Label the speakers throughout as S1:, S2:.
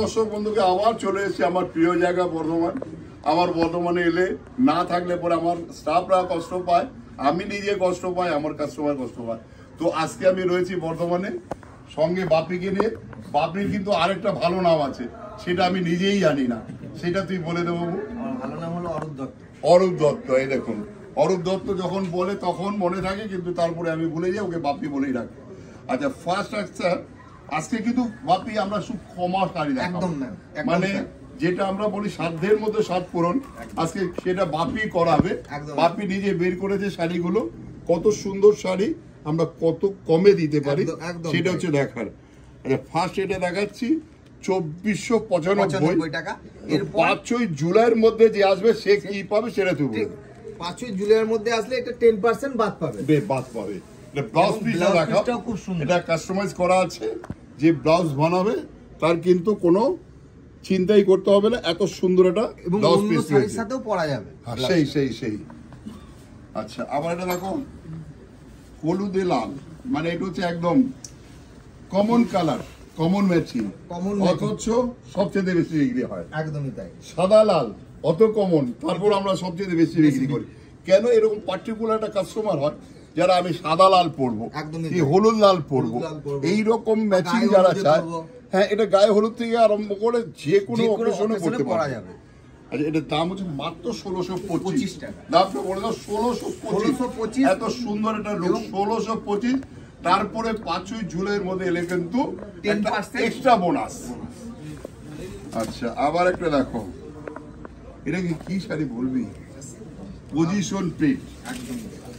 S1: দর্শক বন্ধুকে আবার চলে এসেছি আমার প্রিয় জায়গা বর্ধমান। আমার বর্ধমানে এলে না থাকলে পরে আমার স্টাফরা কষ্ট পায়, আমি নিজে কষ্ট পাই, আমার কাস্টমার কষ্ট পায়। তো আজকে আমি রয়েছি বর্ধমানে সঙ্গে বাপিকে নিয়ে। বাপির কিন্তু আরেকটা ভালো নাম আছে, সেটা আমি নিজেই জানি না, সেটা তুই বলে দেবো।
S2: আমার ভালো নাম হলো অরূপ দত্ত।
S1: অরূপ দত্ত, এই দেখুন অরূপ দত্ত যখন বলে তখন মনে থাকে, কিন্তু তারপরে আমি ভুলে যাই, ওকে বাপি বলেই রাখি। আচ্ছা, ফার্স্ট আজকে কিন্তু বাপি আমরা খুব কমা শাড়ি দেখাবো, মানে যেটা আমরা বলি সাধ্যের মধ্যে সাত পূরণ, আজকে সেটা বাপি করাবে। বাপি নিজে বের করেছে শাড়িগুলো, কত সুন্দর শাড়ি, আমরা কত কমে দিতে পারি সেটা হচ্ছে দেখার। আচ্ছা, ফার্স্ট এটা দেখাচ্ছি 2495
S2: টাকা।
S1: এর 5ই জুলাইয়ের মধ্যে যে আসবে সে কি পাবে সেটা তুই বল।
S2: 5ই জুলাইয়ের মধ্যে আসলে এটা 10% বাদ পাবে।
S1: বাদ পাবে। এটা ব্লাউজ পিসটা দেখাও,
S2: খুব সুন্দর,
S1: এটা কাস্টমাইজ করা আছে। যে ব্লাউজ বানাবে তার কিন্তু কোনো চিন্তাই করতে হবে না, এত সুন্দর এটা ব্লাউজ পিস
S2: শাড়ির সাথেও পরা যাবে।
S1: সেই আচ্ছা, আবার এটা দেখো হলুদে লাল, মানে এটা হচ্ছে একদম কমন কালার, কমন ম্যাচিং, অথচ সবচেয়ে বেশি বিক্রি হয়।
S2: একদমই তাই।
S1: সাদা লাল অত কমন, তারপর আমরা সবচেয়ে বেশি বিক্রি করি। কেন এরকম পার্টিকুলার একটা কাস্টমার হয় যারা আমি সাদা লাল পরবো, হলুদ লাল পরবো, এইরকম ম্যাচিং যারা চায়, হ্যাঁ এটা গায়ে হলুদ থেকে আরম্ভ করে যে কোনো অকেশনে পড়তে পারা যাবে। আচ্ছা, এটার দাম হচ্ছে মাত্র 1625 টাকা। দামটা বলে দাও 1625। এত সুন্দর একটা লুক, 1625। তারপরে 5ই জুলাইয়ের মধ্যে এলে কিন্তু 10% এক্সট্রা বোনাস। আচ্ছা, আবার একটা দেখো, এটা কি শাড়ি বলবি, পজিশন প্রিন্ট।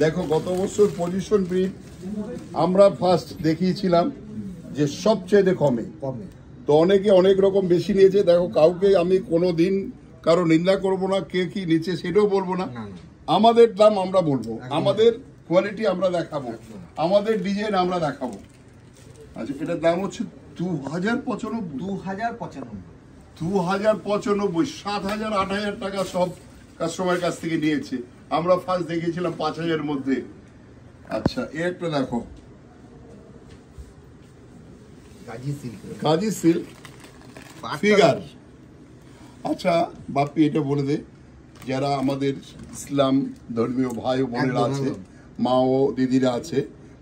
S1: দেখো গত বছর পজিশন প্রিন্ট আমরা ফার্স্ট দেখিয়েছিলাম যে সবচেয়ে কমে, তো অনেকে অনেক রকম বেশি নিয়েছে। দেখো, কাউকে আমি কোনো দিন কারো নিন্দা করব না, কে কি নিচ্ছে সেটাও বলবো না। আমাদের দাম আমরা বলবো, আমাদের কোয়ালিটি আমরা দেখাবো, আমাদের ডিজাইন আমরা দেখাবো। আচ্ছা, এটার দাম হচ্ছে 2095। 7000, 8000 টাকা সব কাস্টমার কাছ থেকে নিয়েছে। আমরা ফার্স্ট দেখিয়েছিলাম 5000 এর মধ্যে। আচ্ছা, এর একটা দেখো গাজি সিল্ক ফিগার। আচ্ছা বাপি, এটা বলে দে, যারা আমাদের ইসলাম ধর্মীয় ভাই ও বোনেরা আছে, মা ও দিদিরা আছে,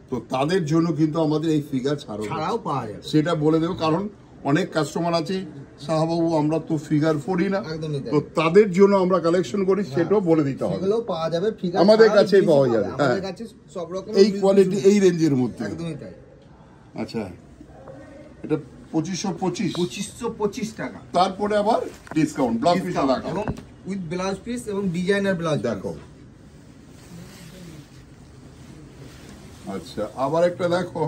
S1: তো তাদের জন্য কিন্তু আমাদের এই ফিগার ছাড়াও পাওয়া যায়, সেটা বলে দেবো। কারণ অনেক কাস্টমার আছে, সাহাবাবু আমরা তো ফিগার পড়ি না, তো তাদের জন্য আমরা কালেকশন করি, সেটাও বলে দিতে হবে।
S2: পাওয়া যাবে
S1: আমাদের কাছেই পাওয়া যাবে, হ্যাঁ, এই কোয়ালিটি এই রেঞ্জের মধ্যে।
S2: একদমই তাই।
S1: আচ্ছা, এটা 2525
S2: টাকা।
S1: তারপরে আবার ডিসকাউন্ট, ব্লাউজ পিস দেখাও,
S2: এবং উইথ ব্লাউজ পিস এবং ডিজাইনার ব্লাউজ
S1: দেখো। আচ্ছা, আবার একটা দেখো,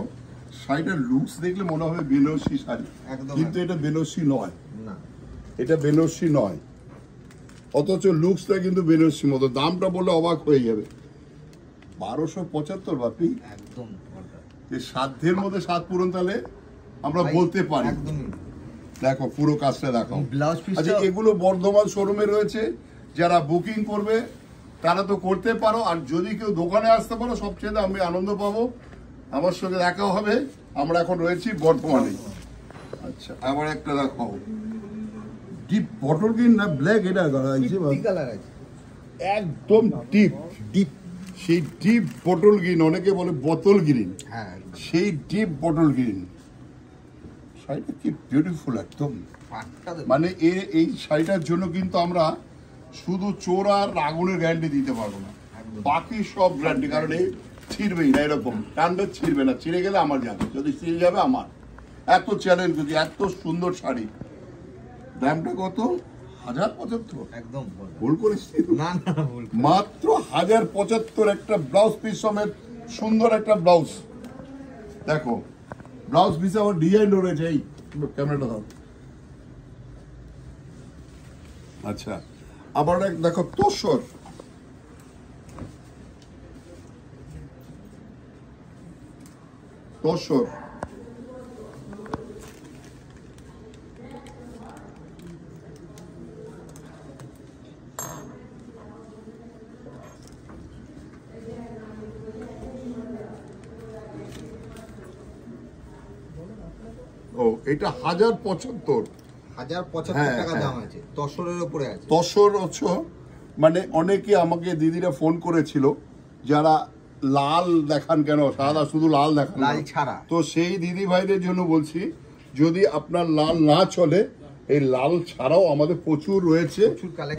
S1: শাড়িটার লুকস দেখলে মনে হবে বেনারসি শাড়ি, কিন্তু এটা বেনারসি নয়, এটা বেনারসি নয়, অথচ লুকসটা কিন্তু বেনারসি মতো। দামটা বললে অবাক হয়ে যাবে, 1275 বাপি।
S2: একদম
S1: সাধ্যের মধ্যে সাত পূরণ, তাহলে আমরা বলতে পারি। দেখো পুরো কাজটা দেখো। আচ্ছা, এগুলো বর্ধমান শোরুমে রয়েছে, যারা বুকিং করবে তারা তো করতে পারো, আর যদি কেউ দোকানে আসতে পারো সবচেয়ে আমি আনন্দ পাবো, আমার সঙ্গে দেখা হবে। আমরা এখন রয়েছি বর্ধমানে। আচ্ছা, আবার একটা দেখো ডিপ বটল গ্রিন না ব্ল্যাক, এটা একদম ডিপ ডিপ, সেই ডিপ বটল গ্রিন, অনেকে বলে বোতল গ্রিন, সেই ডিপ বটল গ্রিন শাড়িটা কি বিউটিফুল একদম। মানে এই শাড়িটার জন্য কিন্তু আমরা শুধু চোর আর আগুনের গ্যারান্টি দিতে পারবো না, বাকি সব গ্যারান্টি। কারণ এই ছিঁড়বেই না, এরকম টানবে ছিঁড়বে না, ছিঁড়ে গেলে আমার যাবে, যদি ছিঁড়ে যাবে আমার। এত চ্যালেঞ্জ, যদি এত সুন্দর শাড়ি। দামটা কত? 1075।
S2: একদম
S1: ভুল করেছি না, মাত্র 1075 একটা ব্লাউজ পিস সমেত সুন্দর একটা ব্লাউজ। দেখো ব্লাউজ পিসে আবার ডিজাইন রয়েছে, এই ক্যামেরাটা দাও। আচ্ছা, আবার দেখো তোসর, তোসর ও, এটা 1075।
S2: 1075 টাকা দাম আছে, তসরের উপরে আছে।
S1: তসর হচ্ছে মানে অনেকে আমাকে দিদিরা ফোন করেছিল যারা লাল দেখান কেন, সাদা শুধু লাল দেখান,
S2: লাল ছাড়া।
S1: তো সেই দিদি ভাইদের জন্য বলছি, যদি আপনার লাল না চলে, এই লাল ছাড়াও আমাদের প্রচুর রয়েছে।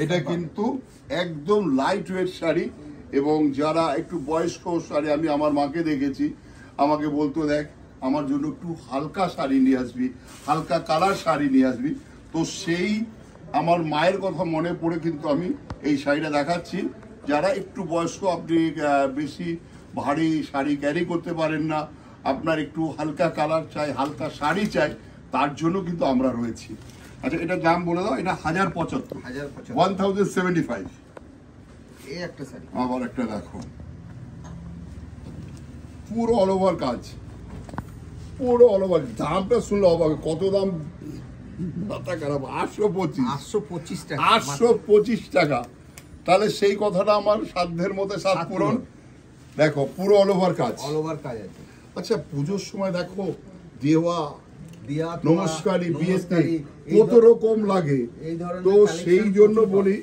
S1: এটা কিন্তু একদম লাইট ওয়েট শাড়ি, এবং যারা একটু বয়স্ক শাড়ি, আমি আমার মাকে দেখেছি, আমাকে বলতো দেখ আমার জন্য একটু হালকা শাড়ি নিয়ে আসবি, হালকা কালার শাড়ি নিয়ে আসবি। তো সেই আমার মায়ের কথা মনে পড়ে কিন্তু আমি এই শাড়িটা দেখাচ্ছি। যারা একটু বয়স্ক, আপনি বেশি ভারী শাড়ি ক্যারি করতে পারেন না, আপনার একটু হালকা কালার চাই, হালকা শাড়ি চাই, তার জন্য কিন্তু আমরা রয়েছি। আচ্ছা, এটার দাম বলে দাও। এটা 1075, 1075।
S2: এই একটা শাড়ি,
S1: আবার একটা দেখো, পুরো অল ওভার কাজ, পুরো অল ওভার। দামটা শুনলে অবাক, কত দাম, মাথা খারাপ। 825 টাকা, 825 টাকা। তাহলে সেই কথাটা আমার সাধ্যের মধ্যে সাত পূরণ। দেখো পুরো অল ওভার কাজ,
S2: অল ওভার কাজ আছে।
S1: আচ্ছা, পুজোর সময় দেখো দেওয়া নমস্কারী, বিয়েতে
S2: এই
S1: কত রকম লাগে,
S2: এই ধরনের
S1: তো
S2: collection
S1: সেই জন্য
S2: প্রচুর
S1: বলি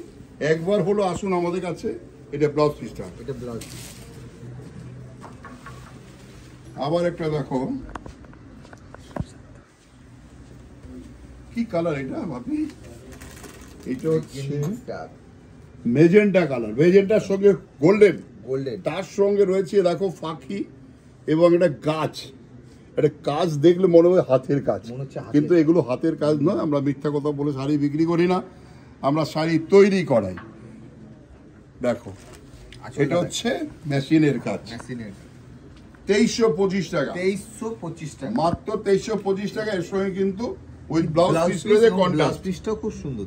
S1: একবার হলো আসুন আমাদের কাছে। এটা ব্লাউজ পিসটা,
S2: এটা ব্লাউজ।
S1: আবার একটা দেখো, কি কালার এটা ভাবি, এটা হচ্ছে মেজেন্টা কালার, মেজেন্টার সঙ্গে গোল্ডেন,
S2: গোল্ডেন,
S1: তার সঙ্গে রয়েছে দেখো ফাঁকি এবং এটা গাছ। এটা কাজ দেখলে মনে হয় হাতের কাজ, কিন্তু এগুলো হাতের কাজ নয়। আমরা মিথ্যা কথা বলে শাড়ি বিক্রি করি না, আমরা শাড়ি তৈরি করাই। দেখো এটা হচ্ছে মেশিনের কাজ, 2325 টাকা,
S2: 2325 টাকা,
S1: মাত্র 2325 টাকা। এর সঙ্গে কিন্তু ওই ব্লাউজ পিস রয়েছে, কন্ট্রাস্ট
S2: পিসটাও খুব সুন্দর,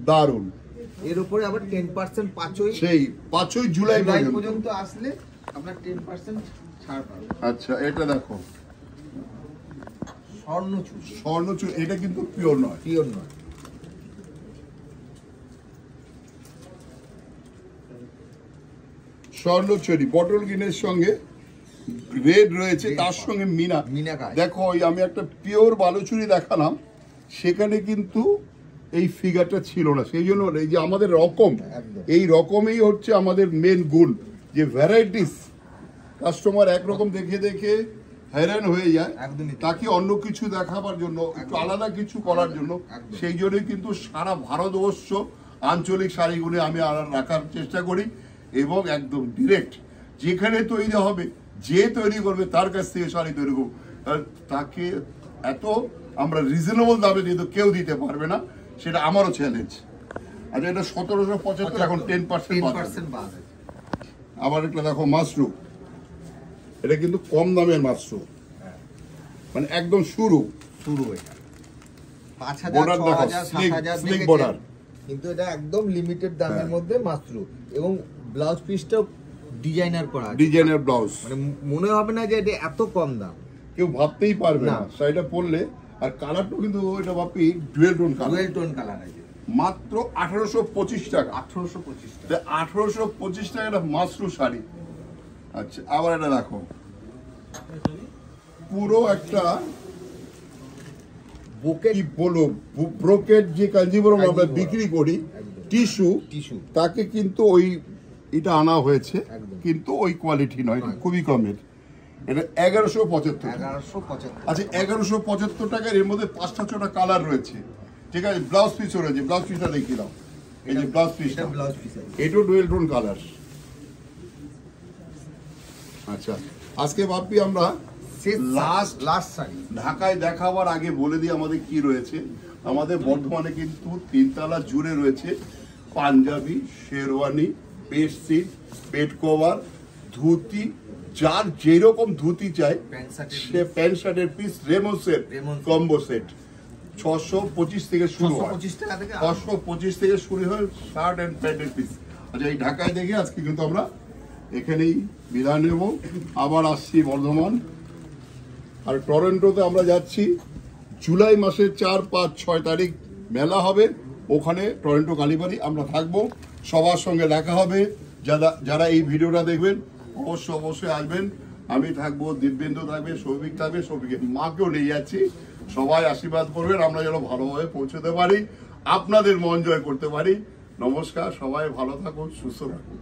S1: দারুন।
S2: এর উপরে আবার 10% 5ই,
S1: সেই 5ই জুলাই
S2: পর্যন্ত আসলে আপনার 10% ছাড় পাবেন।
S1: আচ্ছা, এটা দেখো
S2: স্বর্ণচূড়,
S1: স্বর্ণচূড়, এটা কিন্তু পিওর নয়,
S2: পিওর নয়।
S1: স্বর্ণচুরি বটল গ্রিনের সঙ্গে রেড রয়েছে, তার সঙ্গে মিনা। দেখো ওই আমি একটা পিওর বালুচুরি দেখালাম, সেখানে কিন্তু এই ফিগারটা ছিল না। সেই জন্য এই যে আমাদের রকম, এই রকমই হচ্ছে আমাদের মেন গুণ, যে ভ্যারাইটিস। কাস্টমার একরকম দেখে দেখে হয়রান হয়ে যায়, তাকে অন্য কিছু দেখাবার জন্য, একটু আলাদা কিছু করার জন্য। সেই জন্যই কিন্তু সারা ভারতবর্ষ আঞ্চলিক শাড়িগুলি আমি রাখার চেষ্টা করি, এবং একদম ডিরেক্ট যেখানে তৈরি হবে, যে তৈরি করবে তার কাছ থেকে শাড়ি তৈরি করবো। তাকে এত আমরা রিজনেবল দামে দিয়ে তো কেউ দিতে পারবে না, সেটা আমারও চ্যালেঞ্জ। আচ্ছা, এটা 1775, এখন 10% বাদ। আবার একটা দেখো মাশরুম, এটা কিন্তু কম দামের মাশরুম, মানে একদম শুরু
S2: এটা 5000, 6000, 7000 বর্ডার, কিন্তু এটা একদম লিমিটেড দামের মধ্যে মাশরুম। এবং ব্লাউজ পিসটাও ডিজাইনার করা,
S1: ডিজাইনার ব্লাউজ,
S2: মানে মনে হবে না যে এটা এত কম দাম,
S1: কেউ ভাবতেই পারবে না শাড়িটা পরলে। আর কালারটাও কিন্তু ওইটা বাপি dual tone colour,
S2: dual tone colour আছে।
S1: মাত্র 1825 টাকা,
S2: 1825 টাকা,
S1: 1825 টাকা একটা মাশরুম শাড়ি। আচ্ছা, আবার এটা দেখো, পুরো একটা ব্রোকেট, যে কাঞ্জিবরম আমরা বিক্রি করি, টিস্যু, তাকে কিন্তু ওই এটা আনা হয়েছে, কিন্তু ওই কোয়ালিটি নয়, খুবই কমের। এটা 1175। আচ্ছা, 1175 টাকার এর মধ্যে 5টা 6টা কালার রয়েছে, ঠিক আছে। ব্লাউজ পিসও রয়েছে, ব্লাউজ পিসটা দেখিয়ে দাও। এই যে ব্লাউজ পিসটা, এটাও ডুয়েল টোন কালার। আচ্ছা, আজকে ভাবি আমরা লাস্ট শাড়ি ঢাকায় দেখাবার আগে বলে দিই আমাদের কি রয়েছে। আমাদের বর্ধমানে কিন্তু 3 তলা জুড়ে রয়েছে panjabi, sherwani, bedsheet, bed cover, dhoti, যার যেরকম ধুতি চাই, সে প্যান্ট শার্টের piece, Raymond set, combo set 625 থেকে শুরু হয়, 625 থেকে শুরু হয় শার্ট এন্ড প্যান্টের পিস। আচ্ছা, এই ঢাকায় দেখে আজকে কিন্তু আমরা এখানেই বিদায় নেব, আবার আসছি বর্ধমান। আর টরন্টোতে আমরা যাচ্ছি জুলাই মাসের 4, 5, 6 তারিখ মেলা হবে, ওখানে টরন্টো কালীবাড়ি আমরা থাকবো। সবার সঙ্গে দেখা হবে। যারা এই ভিডিওটা দেখবেন অবশ্যই আসবেন। আমি থাকবো, দিব্যেন্দু থাকবে, সৌভিক থাকবে, সৌভিকের মাকেও নিয়ে যাচ্ছি। সবাই আশীর্বাদ করবেন আমরা যেন ভালোভাবে পৌঁছতে পারি, আপনাদের মন জয় করতে পারি। নমস্কার, সবাই ভালো থাকুন, সুস্থ থাকুন।